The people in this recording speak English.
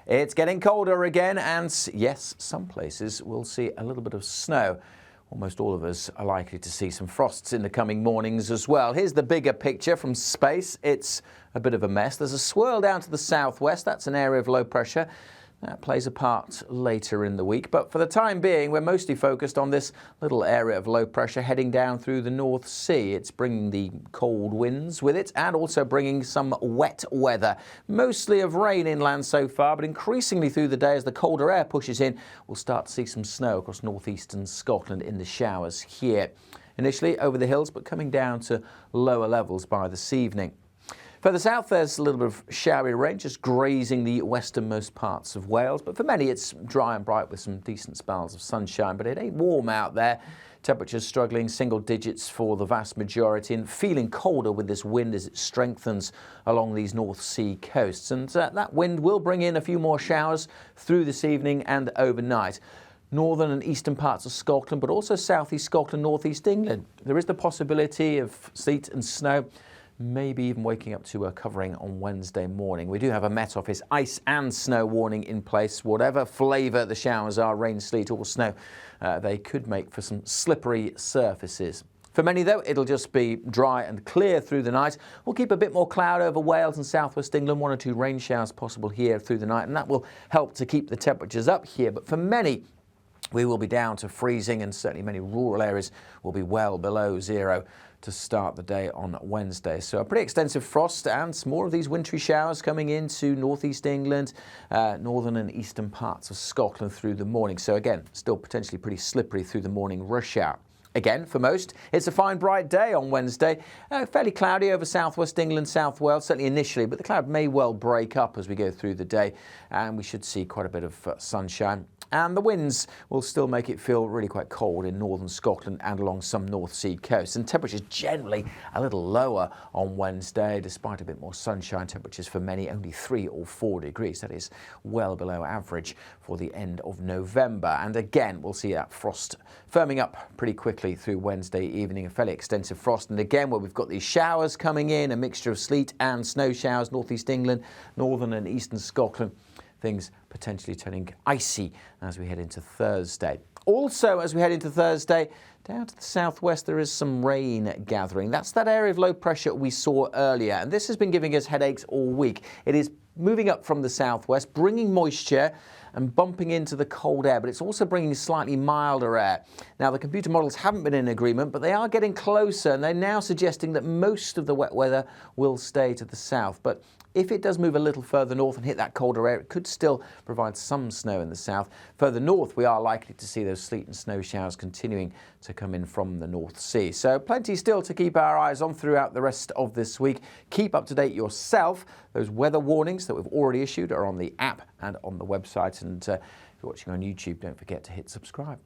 It's getting colder again, and yes, some places will see a little bit of snow. Almost all of us are likely to see some frosts in the coming mornings as well. Here's the bigger picture from space. It's a bit of a mess. There's a swirl down to the southwest. That's an area of low pressure. That plays a part later in the week. But for the time being, we're mostly focused on this little area of low pressure heading down through the North Sea. It's bringing the cold winds with it and also bringing some wet weather. Mostly of rain inland so far, but increasingly through the day as the colder air pushes in, we'll start to see some snow across northeastern Scotland in the showers here. Initially over the hills, but coming down to lower levels by this evening. Further south, there's a little bit of showery rain just grazing the westernmost parts of Wales. But for many, it's dry and bright with some decent spells of sunshine. But it ain't warm out there. Temperatures struggling single digits for the vast majority and feeling colder with this wind as it strengthens along these North Sea coasts. And that wind will bring in a few more showers through this evening and overnight. Northern and eastern parts of Scotland, but also southeast Scotland, northeast England. There is the possibility of sleet and snow. Maybe even waking up to a covering on Wednesday morning. We do have a Met Office ice and snow warning in place. Whatever flavour the showers are, rain, sleet or snow, they could make for some slippery surfaces. For many, though, it'll just be dry and clear through the night. We'll keep a bit more cloud over Wales and southwest England, 1 or 2 rain showers possible here through the night, and that will help to keep the temperatures up here. But for many, we will be down to freezing, and certainly many rural areas will be well below zero to start the day on Wednesday. So a pretty extensive frost and some more of these wintry showers coming into northeast England, northern and eastern parts of Scotland through the morning. So again, still potentially pretty slippery through the morning rush hour. Again, for most, it's a fine bright day on Wednesday. Fairly cloudy over southwest England, South Wales, certainly initially, but the cloud may well break up as we go through the day, and we should see quite a bit of sunshine. And the winds will still make it feel really quite cold in northern Scotland and along some North Sea coasts. And temperatures generally a little lower on Wednesday, despite a bit more sunshine. Temperatures for many only 3 or 4 degrees. That is well below average for the end of November. And again, we'll see that frost firming up pretty quickly through Wednesday evening. A fairly extensive frost. And again, where we've got these showers coming in, a mixture of sleet and snow showers, northeast England, northern and eastern Scotland. Things potentially turning icy as we head into Thursday. Also, as we head into Thursday, down to the southwest, there is some rain gathering. That's that area of low pressure we saw earlier, and this has been giving us headaches all week. It is moving up from the southwest, bringing moisture and bumping into the cold air, but it's also bringing slightly milder air. Now, the computer models haven't been in agreement, but they are getting closer, and they're now suggesting that most of the wet weather will stay to the south. But if it does move a little further north and hit that colder air, it could still provide some snow in the south. Further north, we are likely to see those sleet and snow showers continuing to come in from the North Sea. So plenty still to keep our eyes on throughout the rest of this week. Keep up to date yourself. Those weather warnings that we've already issued are on the app and on the website. And if you're watching on YouTube, don't forget to hit subscribe.